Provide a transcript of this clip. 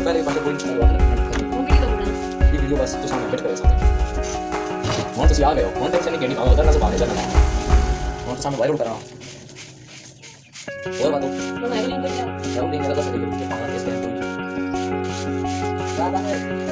पहले पास कोई नहीं हुआ ये वीडियो बस तो सामने बैठ कर सकते वहाँ तो आ गए हो वहाँ तक से नहीं कहनी पाऊंगा उधर ना से बाहर जाना वहाँ तो सामने वायरल कर रहा हूँ और बात तो मैं नहीं मेरा तो सही है पाना इसके ज़्यादा है